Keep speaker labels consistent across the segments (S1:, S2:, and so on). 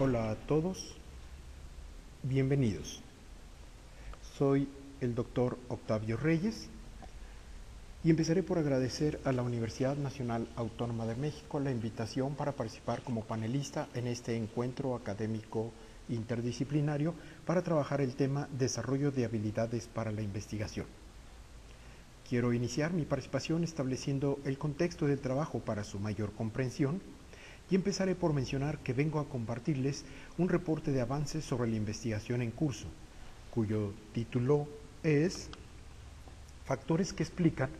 S1: Hola a todos, bienvenidos. Soy el doctor Octavio Reyes y empezaré por agradecer a la Universidad Nacional Autónoma de México la invitación para participar como panelista en este encuentro académico interdisciplinario para trabajar el tema desarrollo de habilidades para la investigación. Quiero iniciar mi participación estableciendo el contexto del trabajo para su mayor comprensión y empezaré por mencionar que vengo a compartirles un reporte de avances sobre la investigación en curso, cuyo título es Factores que explican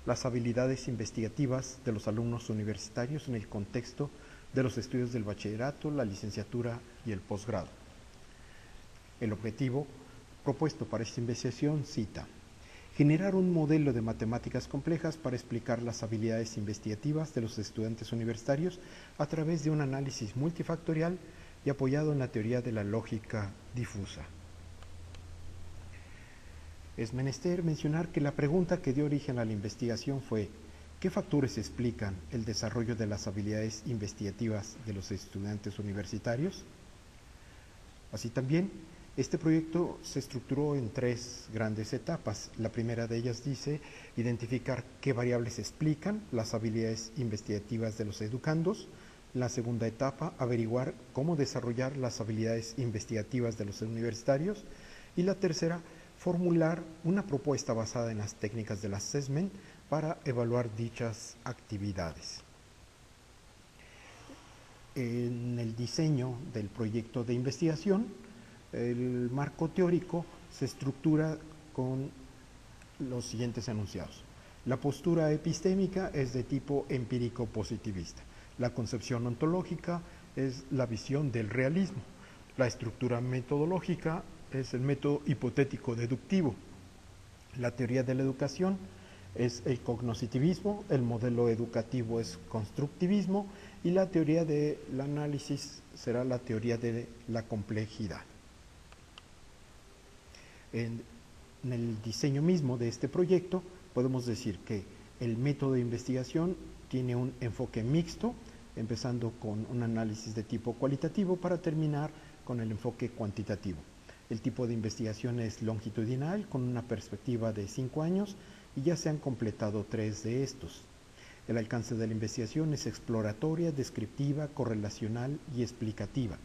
S1: las habilidades investigativas de los alumnos universitarios en el contexto de los estudios del bachillerato, la licenciatura y el posgrado. El objetivo propuesto para esta investigación cita: generar un modelo de matemáticas complejas para explicar las habilidades investigativas de los estudiantes universitarios a través de un análisis multifactorial y apoyado en la teoría de la lógica difusa. Es menester mencionar que la pregunta que dio origen a la investigación fue: ¿qué factores explican el desarrollo de las habilidades investigativas de los estudiantes universitarios? Así también, este proyecto se estructuró en tres grandes etapas. La primera de ellas dice identificar qué variables explican las habilidades investigativas de los educandos. La segunda etapa, averiguar cómo desarrollar las habilidades investigativas de los universitarios. Y la tercera, formular una propuesta basada en las técnicas del assessment para evaluar dichas actividades. En el diseño del proyecto de investigación, el marco teórico se estructura con los siguientes enunciados. La postura epistémica es de tipo empírico-positivista. La concepción ontológica es la visión del realismo. La estructura metodológica es el método hipotético-deductivo. La teoría de la educación es el cognoscitivismo, el modelo educativo es constructivismo y la teoría del análisis será la teoría de la complejidad. En el diseño mismo de este proyecto podemos decir que el método de investigación tiene un enfoque mixto, empezando con un análisis de tipo cualitativo para terminar con el enfoque cuantitativo. El tipo de investigación es longitudinal con una perspectiva de 5 años y ya se han completado 3 de estos. El alcance de la investigación es exploratoria, descriptiva, correlacional y explicativa.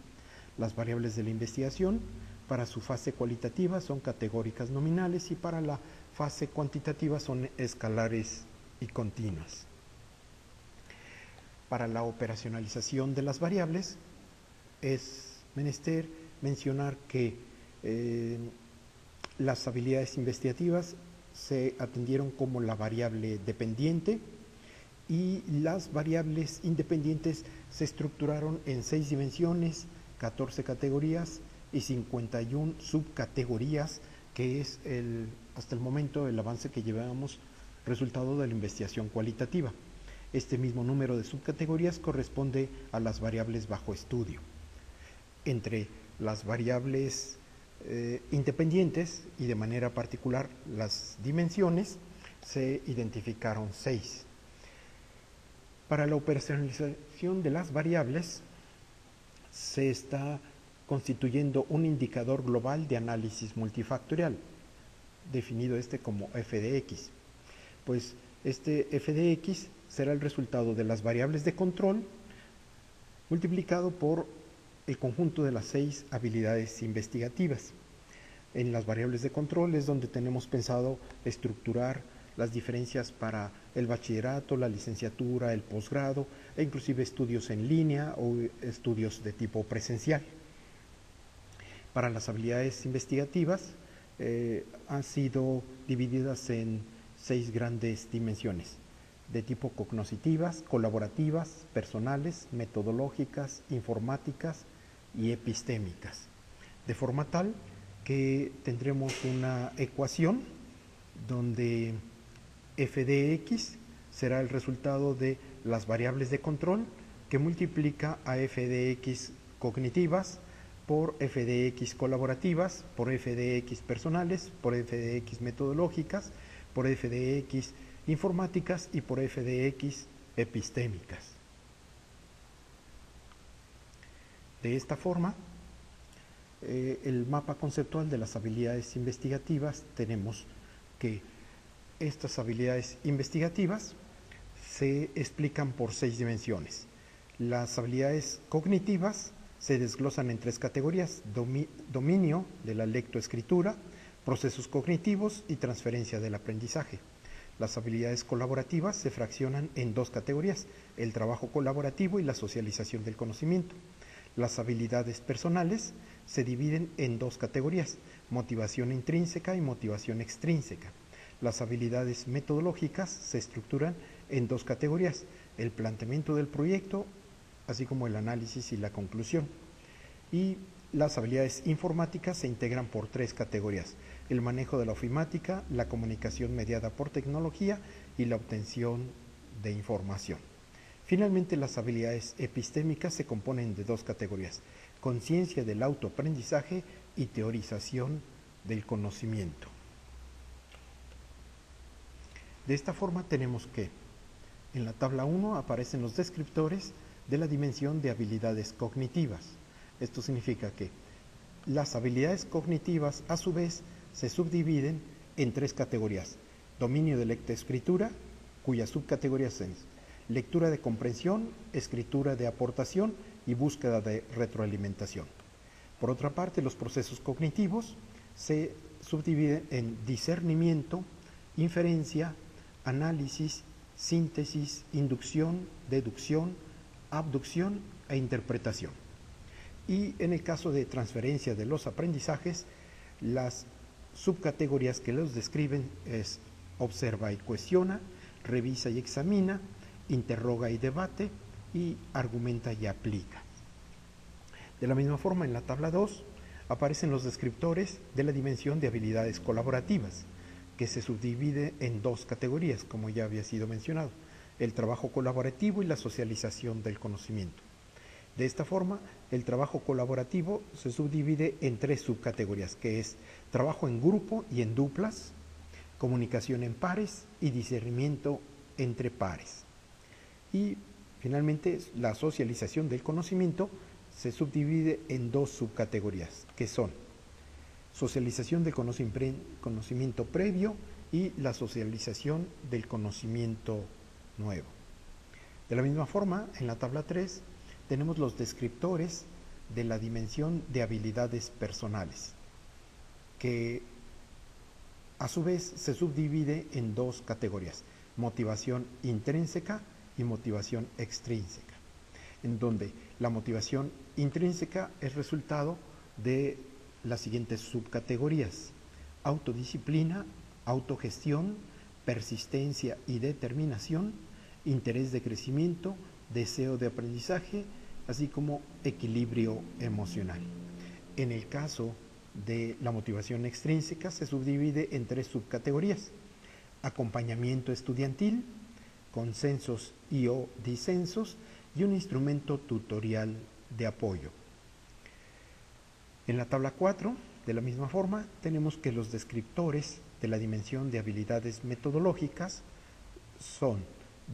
S1: Las variables de la investigación para su fase cualitativa son categóricas nominales y para la fase cuantitativa son escalares y continuas. Para la operacionalización de las variables es menester mencionar que las habilidades investigativas se atendieron como la variable dependiente y las variables independientes se estructuraron en 6 dimensiones, 14 categorías y 51 subcategorías, que es hasta el momento el avance que llevamos resultado de la investigación cualitativa. Este mismo número de subcategorías corresponde a las variables bajo estudio. Entre las variables independientes y de manera particular las dimensiones, se identificaron 6. Para la operacionalización de las variables se está constituyendo un indicador global de análisis multifactorial, definido como f de x. Pues este f de x será el resultado de las variables de control multiplicado por el conjunto de las 6 habilidades investigativas. En las variables de control es donde tenemos pensado estructurar las diferencias para el bachillerato, la licenciatura, el posgrado e inclusive estudios en línea o estudios de tipo presencial. Para las habilidades investigativas han sido divididas en 6 grandes dimensiones, de tipo cognoscitivas, colaborativas, personales, metodológicas, informáticas y epistémicas, de forma tal que tendremos una ecuación donde f de x será el resultado de las variables de control que multiplica a f de x cognitivas por f de x colaborativas, por f de x personales, por f de x metodológicas, por f de x informáticas y por f de x epistémicas. De esta forma, el mapa conceptual de las habilidades investigativas, tenemos que estas habilidades investigativas se explican por 6 dimensiones. Las habilidades cognitivas se desglosan en 3 categorías: dominio de la lectoescritura, procesos cognitivos y transferencia del aprendizaje. Las habilidades colaborativas se fraccionan en 2 categorías: el trabajo colaborativo y la socialización del conocimiento. Las habilidades personales se dividen en 2 categorías: motivación intrínseca y motivación extrínseca. Las habilidades metodológicas se estructuran en 2 categorías: el planteamiento del proyecto, así como el análisis y la conclusión. Y las habilidades informáticas se integran por 3 categorías: el manejo de la ofimática, la comunicación mediada por tecnología y la obtención de información. Finalmente, las habilidades epistémicas se componen de 2 categorías: conciencia del autoaprendizaje y teorización del conocimiento. De esta forma tenemos que en la tabla 1 aparecen los descriptores de la dimensión de habilidades cognitivas. Esto significa que las habilidades cognitivas a su vez se subdividen en 3 categorías: dominio de lectoescritura, cuyas subcategorías son lectura de comprensión, escritura de aportación y búsqueda de retroalimentación. Por otra parte, los procesos cognitivos se subdividen en discernimiento, inferencia, análisis, síntesis, inducción, deducción, abducción e interpretación. Y en el caso de transferencia de los aprendizajes, las subcategorías que los describen es observa y cuestiona, revisa y examina, interroga y debate, y argumenta y aplica. De la misma forma, en la tabla 2 aparecen los descriptores de la dimensión de habilidades colaborativas, que se subdivide en 2 categorías, como ya había sido mencionado: el trabajo colaborativo y la socialización del conocimiento. De esta forma, el trabajo colaborativo se subdivide en 3 subcategorías, que es trabajo en grupo y en duplas, comunicación en pares y discernimiento entre pares. Y finalmente, la socialización del conocimiento se subdivide en 2 subcategorías, que son socialización del conocimiento previo y la socialización del conocimiento nuevo. De la misma forma, en la tabla 3 tenemos los descriptores de la dimensión de habilidades personales, que a su vez se subdivide en 2 categorías: motivación intrínseca y motivación extrínseca, en donde la motivación intrínseca es resultado de las siguientes subcategorías: autodisciplina, autogestión, persistencia y determinación, interés de crecimiento, deseo de aprendizaje, así como equilibrio emocional. En el caso de la motivación extrínseca se subdivide en 3 subcategorías: acompañamiento estudiantil, consensos y o disensos, y un instrumento tutorial de apoyo. En la tabla 4, de la misma forma, tenemos que los descriptores de la dimensión de habilidades metodológicas son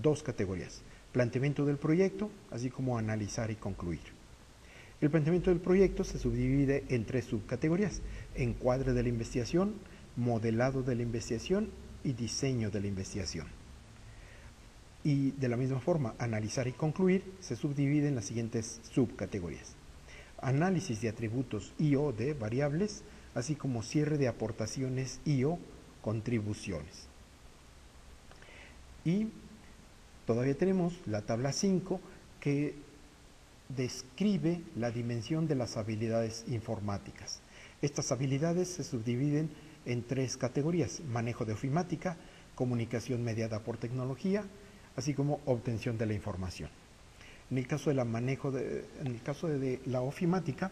S1: 2 categorías: planteamiento del proyecto, así como analizar y concluir. El planteamiento del proyecto se subdivide en 3 subcategorías: encuadre de la investigación, modelado de la investigación y diseño de la investigación. Y de la misma forma, analizar y concluir se subdivide en las siguientes subcategorías: análisis de atributos y o de variables, así como cierre de aportaciones y o contribuciones. Y todavía tenemos la tabla 5, que describe la dimensión de las habilidades informáticas. Estas habilidades se subdividen en 3 categorías: manejo de ofimática, comunicación mediada por tecnología, así como obtención de la información. En el caso de la ofimática,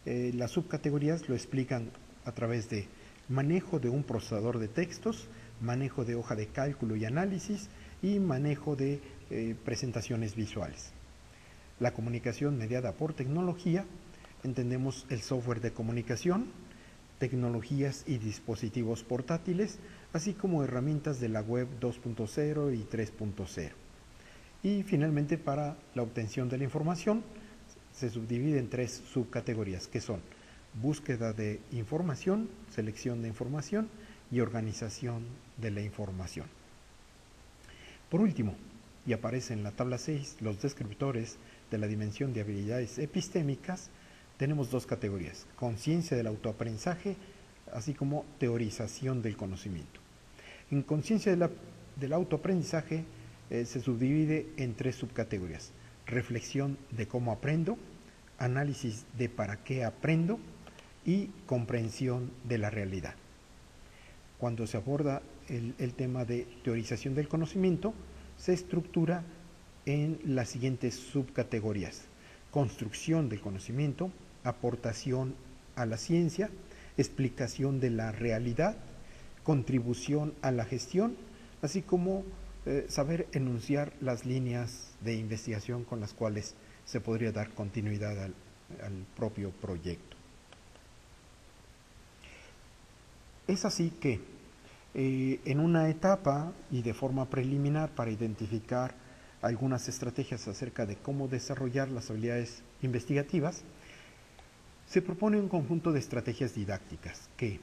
S1: las subcategorías lo explican a través de manejo de un procesador de textos, manejo de hoja de cálculo y análisis, y manejo de presentaciones visuales. La comunicación mediada por tecnología, entendemos el software de comunicación, tecnologías y dispositivos portátiles, así como herramientas de la web 2.0 y 3.0. Y finalmente, para la obtención de la información, se subdivide en 3 subcategorías, que son búsqueda de información, selección de información y organización de la información. Por último, y aparece en la tabla 6, los descriptores de la dimensión de habilidades epistémicas, tenemos 2 categorías: conciencia del autoaprendizaje, así como teorización del conocimiento. En conciencia del autoaprendizaje se subdivide en 3 subcategorías: reflexión de cómo aprendo, análisis de para qué aprendo y comprensión de la realidad. Cuando se aborda el tema de teorización del conocimiento, se estructura en las siguientes subcategorías: construcción del conocimiento, aportación a la ciencia, explicación de la realidad, contribución a la gestión, así como saber enunciar las líneas de investigación con las cuales se podría dar continuidad al propio proyecto. Es así que en una etapa y de forma preliminar, para identificar algunas estrategias acerca de cómo desarrollar las habilidades investigativas, se propone un conjunto de estrategias didácticas que,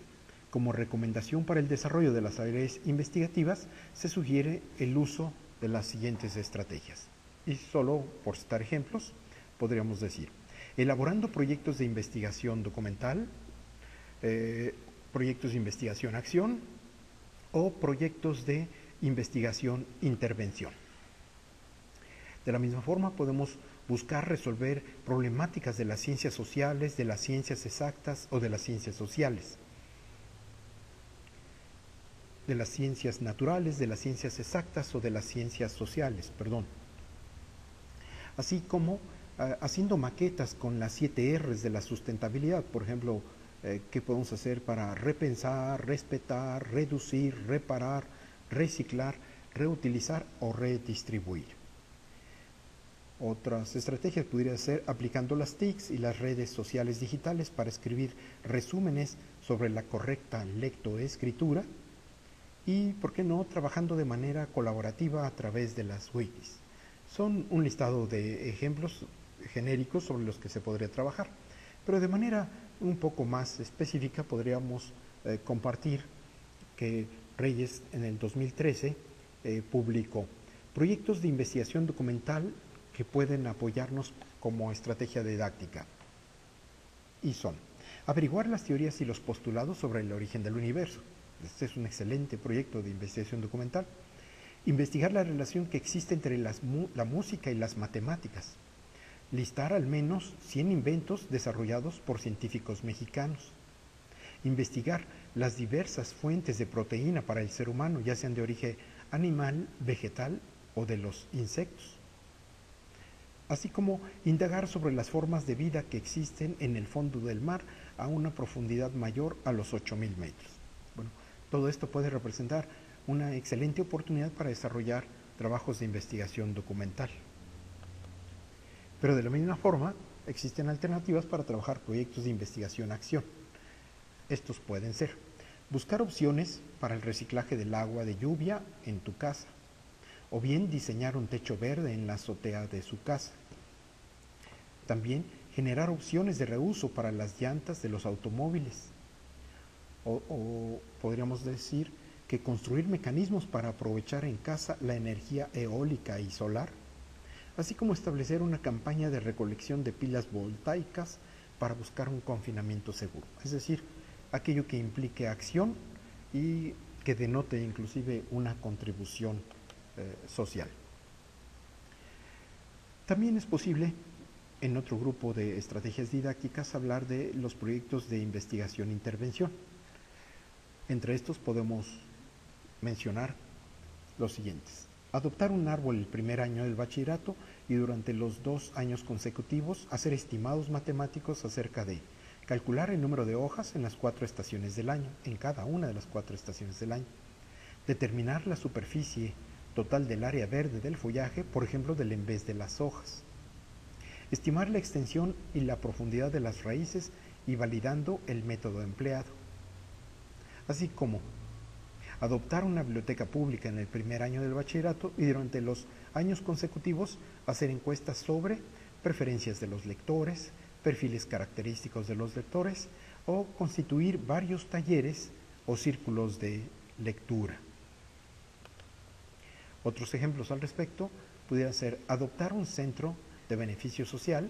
S1: como recomendación para el desarrollo de las habilidades investigativas, se sugiere el uso de las siguientes estrategias. Y solo por citar ejemplos, podríamos decir: elaborando proyectos de investigación documental, proyectos de investigación-acción o proyectos de investigación-intervención. De la misma forma, podemos buscar resolver problemáticas de las ciencias sociales, de las ciencias exactas o de las ciencias sociales, de las ciencias naturales, de las ciencias exactas o de las ciencias sociales, así como haciendo maquetas con las 7 R's de la sustentabilidad. Por ejemplo, ¿qué podemos hacer para repensar, respetar, reducir, reparar, reciclar, reutilizar o redistribuir? Otras estrategias podrían ser aplicando las TICs y las redes sociales digitales para escribir resúmenes sobre la correcta lectoescritura y, ¿por qué no?, trabajando de manera colaborativa a través de las wikis. Son un listado de ejemplos genéricos sobre los que se podría trabajar, pero de manera un poco más específica podríamos compartir que Reyes en el 2013 publicó proyectos de investigación documental que pueden apoyarnos como estrategia didáctica, y son: averiguar las teorías y los postulados sobre el origen del universo. Este es un excelente proyecto de investigación documental. Investigar la relación que existe entre la música y las matemáticas. Listar al menos 100 inventos desarrollados por científicos mexicanos. Investigar las diversas fuentes de proteína para el ser humano, ya sean de origen animal, vegetal o de los insectos. Así como indagar sobre las formas de vida que existen en el fondo del mar a una profundidad mayor a los 8.000 metros. Bueno, todo esto puede representar una excelente oportunidad para desarrollar trabajos de investigación documental. Pero de la misma forma, existen alternativas para trabajar proyectos de investigación-acción. Estos pueden ser: buscar opciones para el reciclaje del agua de lluvia en tu casa, o bien diseñar un techo verde en la azotea de su casa. También generar opciones de reuso para las llantas de los automóviles. O podríamos decir que construir mecanismos para aprovechar en casa la energía eólica y solar, así como establecer una campaña de recolección de pilas voltaicas para buscar un confinamiento seguro. Es decir, aquello que implique acción y que denote inclusive una contribución social. También es posible, en otro grupo de estrategias didácticas, hablar de los proyectos de investigación-intervención. Entre estos podemos mencionar los siguientes: adoptar un árbol el primer año del bachillerato y durante los 2 años consecutivos hacer estimados matemáticos acerca de calcular el número de hojas en las 4 estaciones del año, en cada una de las 4 estaciones del año, determinar la superficie total del área verde del follaje, por ejemplo, del en vez de las hojas, estimar la extensión y la profundidad de las raíces y validando el método empleado, así como adoptar una biblioteca pública en el primer año del bachillerato y durante los años consecutivos hacer encuestas sobre preferencias de los lectores, perfiles característicos de los lectores o constituir varios talleres o círculos de lectura. Otros ejemplos al respecto pudieran ser adoptar un centro de beneficio social,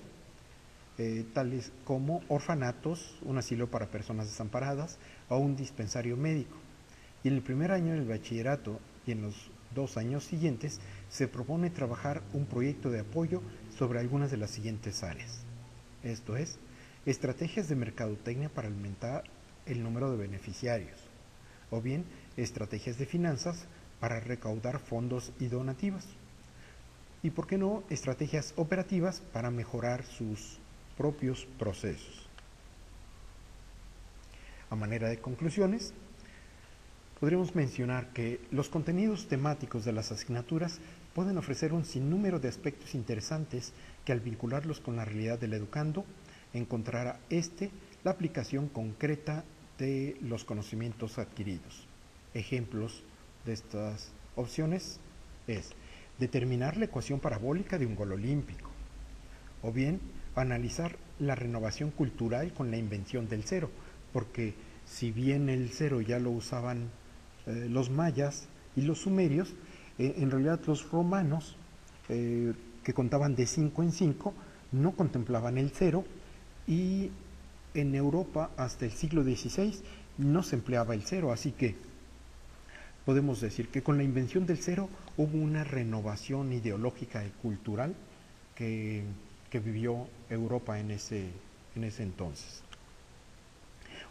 S1: tales como orfanatos, un asilo para personas desamparadas o un dispensario médico. Y en el primer año del bachillerato y en los 2 años siguientes se propone trabajar un proyecto de apoyo sobre algunas de las siguientes áreas. Esto es, estrategias de mercadotecnia para aumentar el número de beneficiarios, o bien estrategias de finanzas para recaudar fondos y donativos. Y por qué no, estrategias operativas para mejorar sus propios procesos. A manera de conclusiones, podríamos mencionar que los contenidos temáticos de las asignaturas pueden ofrecer un sinnúmero de aspectos interesantes que al vincularlos con la realidad del educando, encontrará la aplicación concreta de los conocimientos adquiridos. Ejemplos de estas opciones es determinar la ecuación parabólica de un gol olímpico, o bien analizar la renovación cultural con la invención del cero, porque si bien el cero ya lo usaban los mayas y los sumerios, en realidad los romanos, que contaban de 5 en 5, no contemplaban el cero, y en Europa hasta el siglo XVI no se empleaba el cero, así que podemos decir que con la invención del cero hubo una renovación ideológica y cultural que vivió Europa en ese entonces.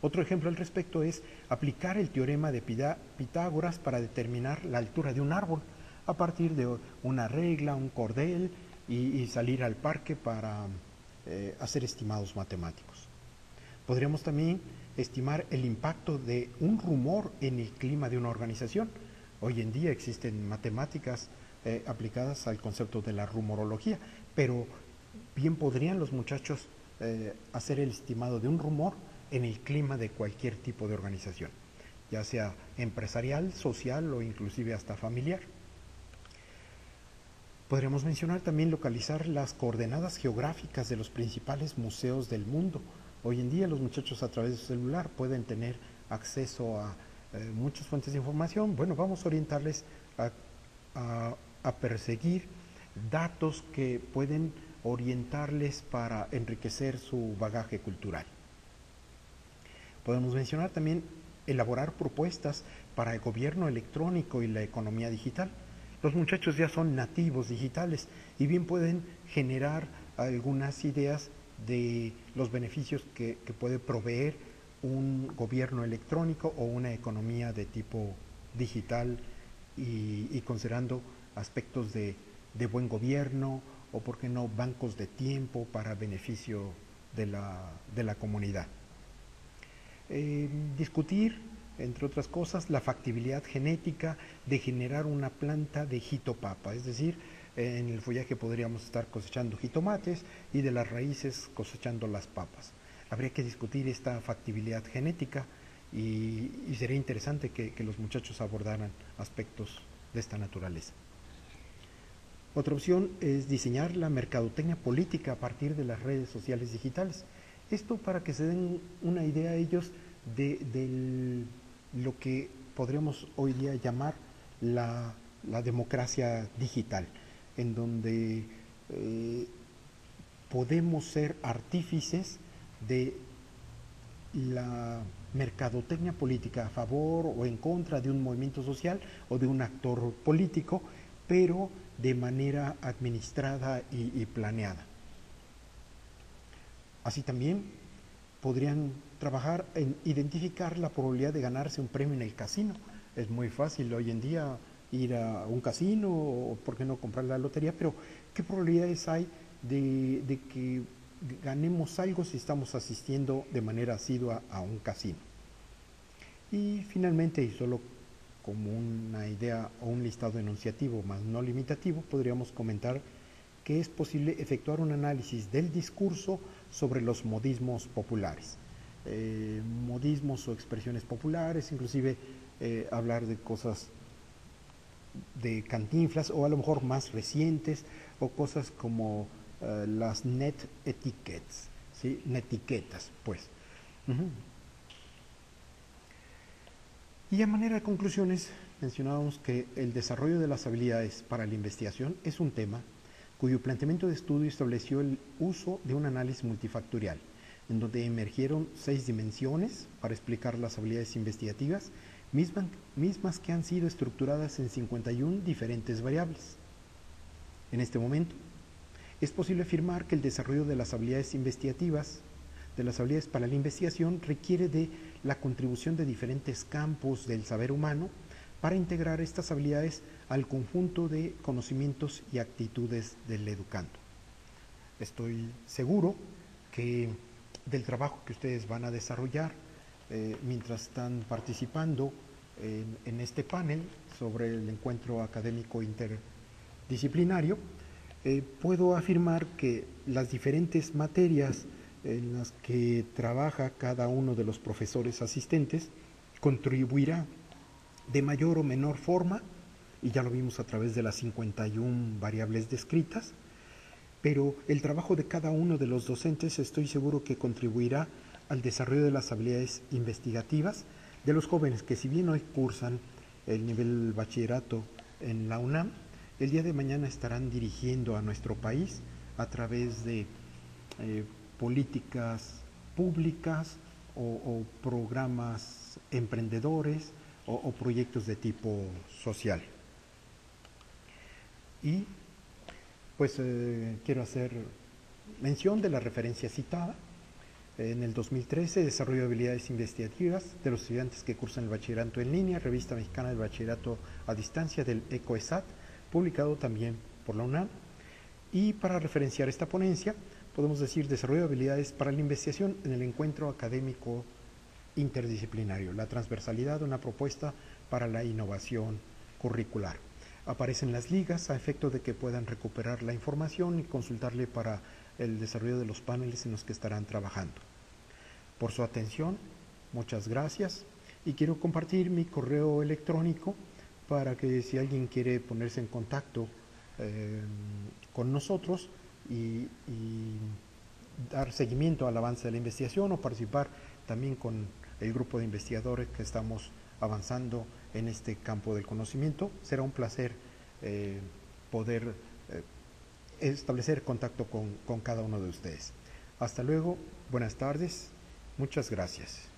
S1: Otro ejemplo al respecto es aplicar el teorema de Pitágoras para determinar la altura de un árbol a partir de una regla, un cordel y salir al parque para hacer estimados matemáticos. Podríamos también estimar el impacto de un rumor en el clima de una organización. Hoy en día existen matemáticas aplicadas al concepto de la rumorología, pero bien podrían los muchachos hacer el estimado de un rumor en el clima de cualquier tipo de organización, ya sea empresarial, social o inclusive hasta familiar. Podríamos mencionar también localizar las coordenadas geográficas de los principales museos del mundo. Hoy en día los muchachos a través de su celular pueden tener acceso a muchas fuentes de información. Bueno, vamos a orientarles a perseguir datos que pueden orientarles para enriquecer su bagaje cultural. Podemos mencionar también elaborar propuestas para el gobierno electrónico y la economía digital. Los muchachos ya son nativos digitales y bien pueden generar algunas ideas de los beneficios que puede proveer un gobierno electrónico o una economía de tipo digital y considerando aspectos de buen gobierno o, por qué no, bancos de tiempo para beneficio de la comunidad. Discutir, entre otras cosas, la factibilidad genética de generar una planta de jitopapa, es decir, en el follaje podríamos estar cosechando jitomates y de las raíces cosechando las papas. Habría que discutir esta factibilidad genética y sería interesante que los muchachos abordaran aspectos de esta naturaleza. Otra opción es diseñar la mercadotecnia política a partir de las redes sociales digitales. Esto para que se den una idea a ellos de lo que podríamos hoy día llamar la democracia digital, en donde podemos ser artífices de la mercadotecnia política a favor o en contra de un movimiento social o de un actor político, pero de manera administrada y planeada. Así también podrían trabajar en identificar la probabilidad de ganarse un premio en el casino. Es muy fácil hoy en día ir a un casino o, por qué no, comprar la lotería, pero ¿qué probabilidades hay de que ganemos algo si estamos asistiendo de manera asidua a un casino? Y finalmente, y solo como una idea o un listado enunciativo más no limitativo, podríamos comentar que es posible efectuar un análisis del discurso sobre los modismos populares. Modismos o expresiones populares, inclusive hablar de cosas de Cantinflas o a lo mejor más recientes, o cosas como las net etiquettes, ¿sí? Netiquetas, pues. Uh-huh. Y a manera de conclusiones, mencionábamos que el desarrollo de las habilidades para la investigación es un tema cuyo planteamiento de estudio estableció el uso de un análisis multifactorial, en donde emergieron 6 dimensiones para explicar las habilidades investigativas, mismas que han sido estructuradas en 51 diferentes variables. En este momento, es posible afirmar que el desarrollo de las habilidades investigativas, de las habilidades para la investigación, requiere de la contribución de diferentes campos del saber humano para integrar estas habilidades al conjunto de conocimientos y actitudes del educando. Estoy seguro que del trabajo que ustedes van a desarrollar mientras están participando en este panel sobre el encuentro académico interdisciplinario, puedo afirmar que las diferentes materias en las que trabaja cada uno de los profesores asistentes contribuirá de mayor o menor forma, y ya lo vimos a través de las 51 variables descritas, pero el trabajo de cada uno de los docentes estoy seguro que contribuirá al desarrollo de las habilidades investigativas de los jóvenes que, si bien hoy cursan el nivel bachillerato en la UNAM, el día de mañana estarán dirigiendo a nuestro país a través de políticas públicas o programas emprendedores o proyectos de tipo social. Y pues quiero hacer mención de la referencia citada. En el 2013, Desarrollo de habilidades investigativas de los estudiantes que cursan el bachillerato en línea, Revista Mexicana del Bachillerato a Distancia del ECOESAT, publicado también por la UNAM. Y para referenciar esta ponencia, podemos decir Desarrollo de habilidades para la investigación en el encuentro académico interdisciplinario, la transversalidad de una propuesta para la innovación curricular. Aparecen las ligas a efecto de que puedan recuperar la información y consultarle para el desarrollo de los paneles en los que estarán trabajando. Por su atención, muchas gracias, y quiero compartir mi correo electrónico para que si alguien quiere ponerse en contacto con nosotros y dar seguimiento al avance de la investigación o participar también con el grupo de investigadores que estamos avanzando en este campo del conocimiento, será un placer poder establecer contacto con cada uno de ustedes. Hasta luego, buenas tardes, muchas gracias.